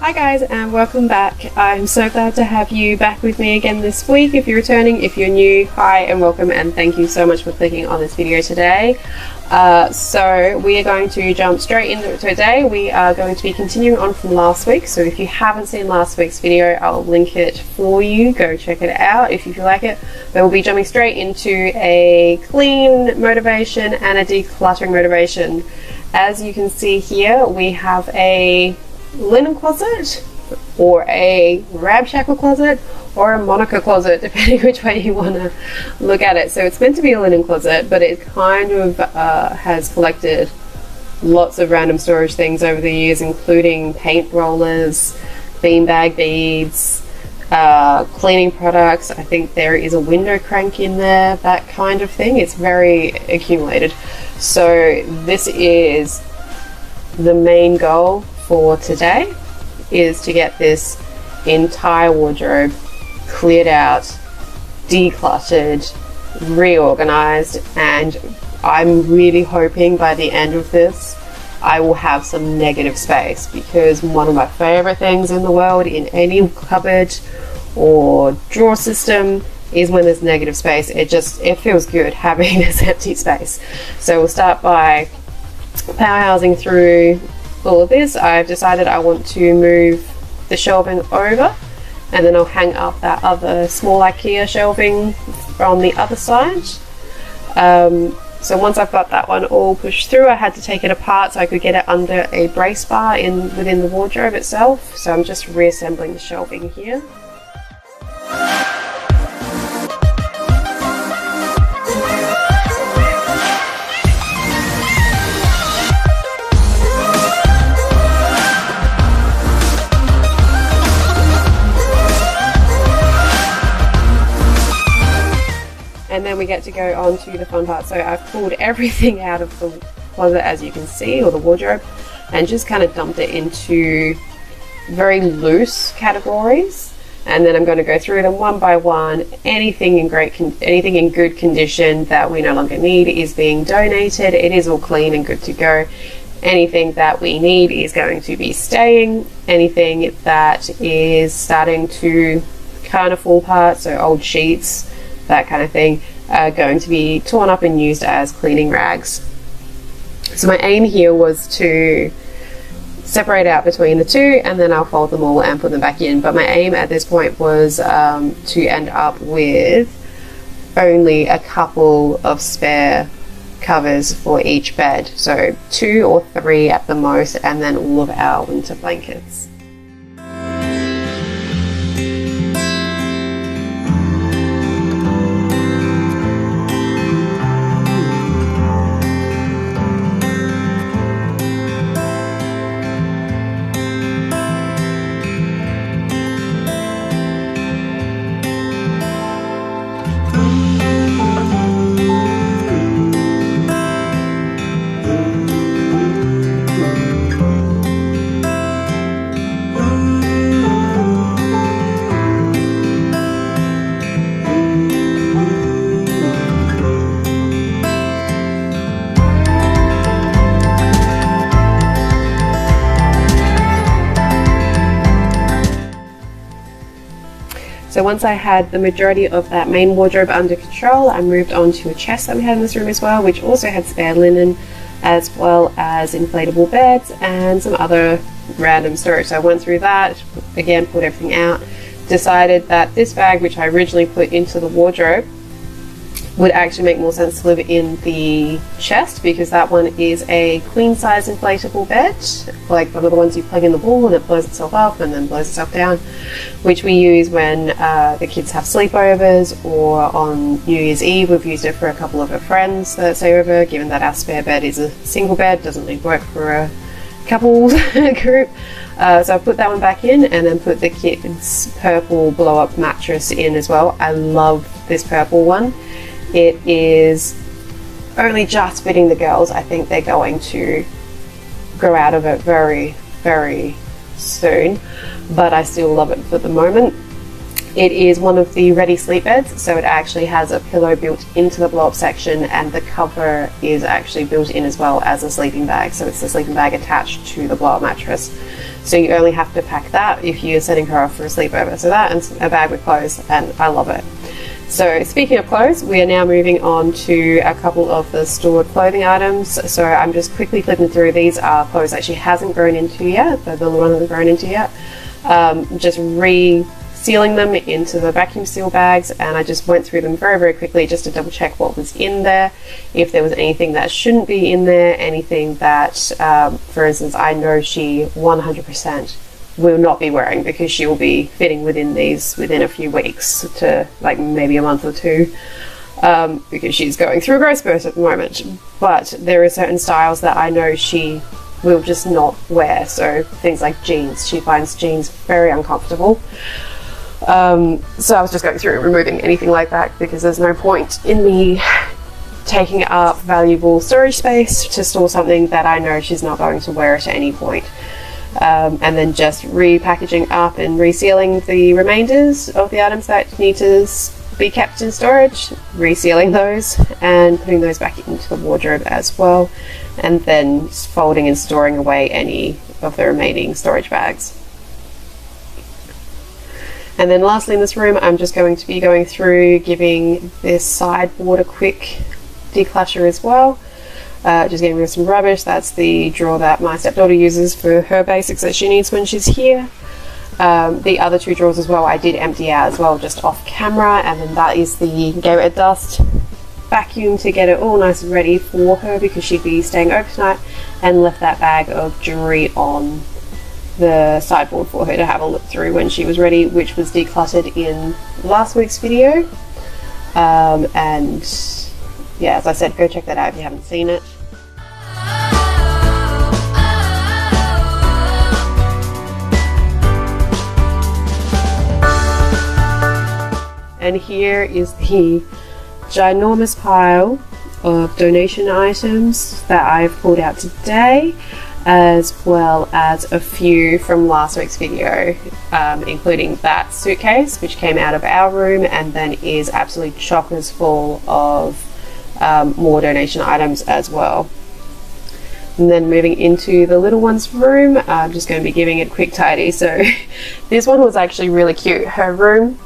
Hi guys, and welcome back. I'm so glad to have you back with me again this week. If you're returning, if you're new, hi and welcome, and thank you so much for clicking on this video today. So we are going to jump straight into it today. We are going to be continuing on from last week, so if you haven't seen last week's video, I'll link it for you. Go check it out if you feel like it. But we'll be jumping straight into a clean motivation and a decluttering motivation. As you can see here, we have a linen closet, or a ramshackle closet, or a Monica closet, depending which way you want to look at it. So it's meant to be a linen closet, but it kind of has collected lots of random storage things over the years, including paint rollers, beanbag beads, cleaning products. I think there is a window crank in there, that kind of thing. It's very accumulated. So this is the main goal for today, is to get this entire wardrobe cleared out, decluttered, reorganized, and I'm really hoping by the end of this I will have some negative space, because one of my favorite things in the world in any cupboard or drawer system is when there's negative space. It feels good having this empty space. So we'll start by powerhousing through all of this. I've decided I want to move the shelving over, and then I'll hang up that other small IKEA shelving on the other side. So once I've got that one all pushed through, I had to take it apart so I could get it under a brace bar within the wardrobe itself. So I'm just reassembling the shelving here. And then we get to go on to the fun part. So I've pulled everything out of the closet, as you can see, or the wardrobe, and just kind of dumped it into very loose categories. And then I'm going to go through them one by one. Anything in good condition that we no longer need is being donated. It is all clean and good to go. Anything that we need is going to be staying. Anything that is starting to kind of fall apart, so old sheets, that kind of thing, are going to be torn up and used as cleaning rags. So my aim here was to separate out between the two, and then I'll fold them all and put them back in. But my aim at this point was to end up with only a couple of spare covers for each bed, so 2 or 3 at the most, and then all of our winter blankets. So once I had the majority of that main wardrobe under control, I moved on to a chest that we had in this room as well, which also had spare linen, as well as inflatable beds and some other random storage. So I went through that, again, pulled everything out, decided that this bag, which I originally put into the wardrobe, would actually make more sense to live in the chest, because that one is a queen size inflatable bed, like one of the ones you plug in the wall and it blows itself up and then blows itself down, which we use when the kids have sleepovers, or on New Year's Eve we've used it for a couple of our friends that stay over, given that our spare bed is a single bed, doesn't really work for a couple group. So I put that one back in, and then put the kids' purple blow up mattress in as well. I love this purple one. It is only just fitting the girls. I think they're going to grow out of it very, very soon, but I still love it for the moment. It is one of the ready sleep beds, so it actually has a pillow built into the blow up section, and the cover is actually built in as well as a sleeping bag, so it's the sleeping bag attached to the blow up mattress. So you only have to pack that if you're sending her off for a sleepover. So that and a bag with clothes, and I love it. So speaking of clothes, we are now moving on to a couple of the stored clothing items. So I'm just quickly flipping through. These are clothes that she hasn't grown into yet, the little one hasn't grown into yet. Just resealing them into the vacuum seal bags, and I just went through them very, very quickly just to double check what was in there, if there was anything that shouldn't be in there, anything that, for instance, I know she 100% will not be wearing because she will be fitting within these within a few weeks to like maybe a month or two, because she's going through a growth spurt at the moment. But there are certain styles that I know she will just not wear. So things like jeans, she finds jeans very uncomfortable. So I was just going through and removing anything like that because there's no point in me taking up valuable storage space to store something that I know she's not going to wear at any point. And then just repackaging up and resealing the remainders of the items that need to be kept in storage, resealing those and putting those back into the wardrobe as well, and then folding and storing away any of the remaining storage bags. And then lastly in this room, I'm just going to be going through giving this sideboard a quick declutter as well. Just getting rid of some rubbish. That's the drawer that my stepdaughter uses for her basics that she needs when she's here. The other two drawers as well I did empty out as well, just off camera, and then that is the gave it a dust vacuum to get it all nice and ready for her because she'd be staying over tonight, and left that bag of jewelry on the sideboard for her to have a look through when she was ready, which was decluttered in last week's video. And yeah, as I said, go check that out if you haven't seen it. And here is the ginormous pile of donation items that I've pulled out today, as well as a few from last week's video, including that suitcase which came out of our room and then is absolutely chockers full of more donation items as well. And then moving into the little one's room, I'm just going to be giving it a quick tidy. So this one was actually really cute. Her room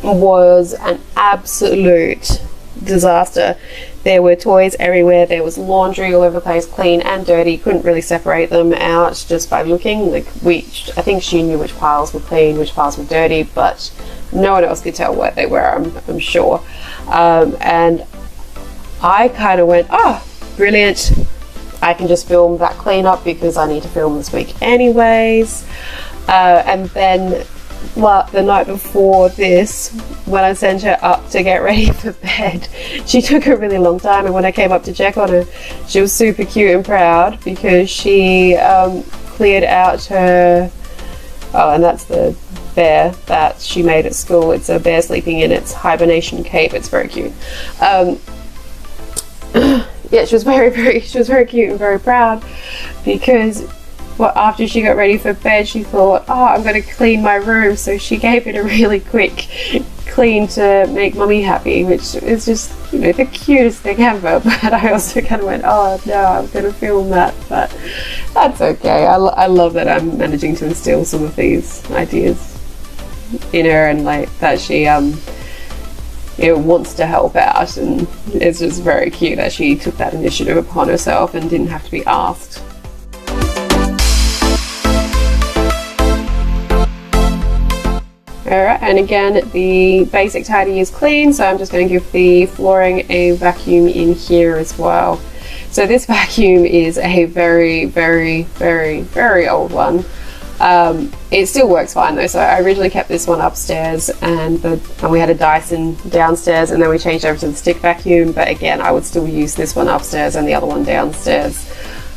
was an absolute disaster. There were toys everywhere, there was laundry all over the place, clean and dirty. Couldn't really separate them out just by looking. Like I think she knew which piles were clean, which piles were dirty, but no one else could tell what they were, I'm sure. And I kind of went, oh, brilliant, I can just film that cleanup because I need to film this week anyways. And then the night before this, when I sent her up to get ready for bed, she took a really long time, and when I came up to check on her, she was super cute and proud because she cleared out her, and that's the bear that she made at school. It's a bear sleeping in its hibernation cape. It's very cute. Yeah, she was very cute and very proud because after she got ready for bed, she thought, oh, I'm going to clean my room. So she gave it a really quick clean to make mummy happy, which is just, you know, the cutest thing ever. But I also kind of went, oh no, I'm going to film that. But that's okay. I love that I'm managing to instill some of these ideas in her, and like that she wants to help out, and it's just very cute that she took that initiative upon herself and didn't have to be asked. Alright, and again, the basic tidy is clean, so I'm just going to give the flooring a vacuum in here as well. So this vacuum is a very, very, very, very old one. It still works fine though, so I originally kept this one upstairs, and we had a Dyson downstairs, and then we changed over to the stick vacuum, but again, I would still use this one upstairs and the other one downstairs,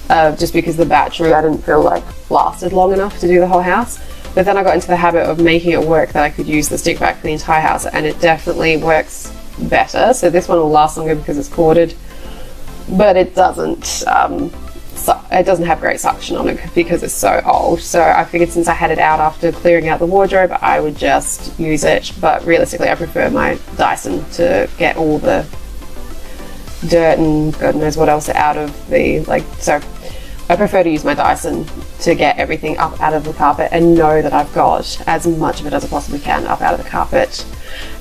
just because the battery I didn't feel like lasted long enough to do the whole house. But then I got into the habit of making it work that I could use the stick vac for the entire house, and it definitely works better. So this one will last longer because it's corded, but it doesn't have great suction on it because it's so old. So I figured since I had it out after clearing out the wardrobe, I would just use it. But realistically, I prefer my Dyson to get all the dirt and God knows what else out of the, so I prefer to use my Dyson to get everything up out of the carpet and know that I've got as much of it as I possibly can up out of the carpet.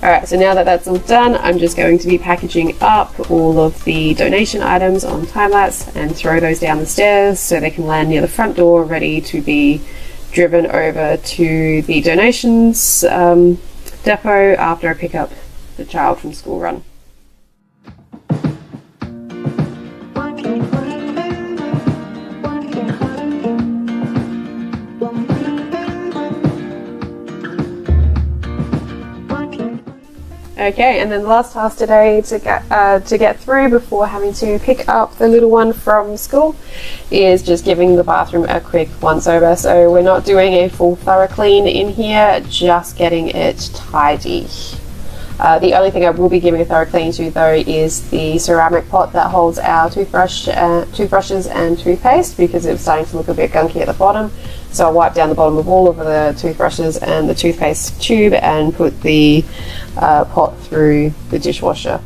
Alright, so now that that's all done, I'm just going to be packaging up all of the donation items on time-lapse and throw those down the stairs so they can land near the front door, ready to be driven over to the donations depot after I pick up the child from school run. Okay, and then the last task today to get through before having to pick up the little one from school is just giving the bathroom a quick once over. So we're not doing a full thorough clean in here, just getting it tidy. The only thing I will be giving a thorough clean to though is the ceramic pot that holds our toothbrushes and toothpaste, because it was starting to look a bit gunky at the bottom. So I'll wipe down the bottom of all of the toothbrushes and the toothpaste tube and put the pot through the dishwasher.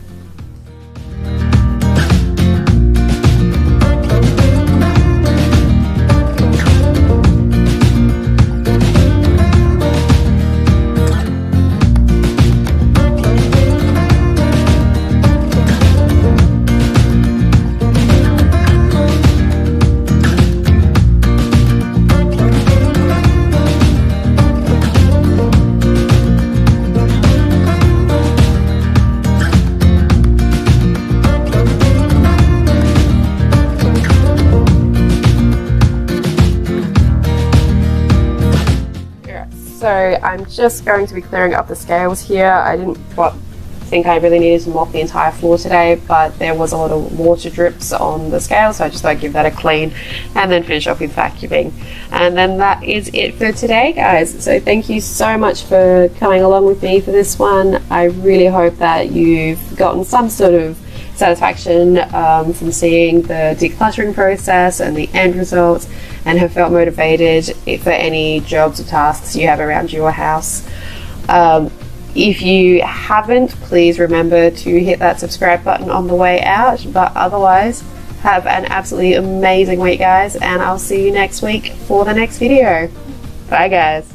So I'm just going to be clearing up the scales here. I didn't think I really needed to mop the entire floor today, but there was a lot of water drips on the scale, so I just thought I'd give that a clean and then finish off with vacuuming. And then that is it for today, guys. So thank you so much for coming along with me for this one. I really hope that you've gotten some sort of satisfaction from seeing the decluttering process and the end results, and have felt motivated for any jobs or tasks you have around your house. If you haven't, please remember to hit that subscribe button on the way out. But otherwise, have an absolutely amazing week, guys, and I'll see you next week for the next video. Bye, guys.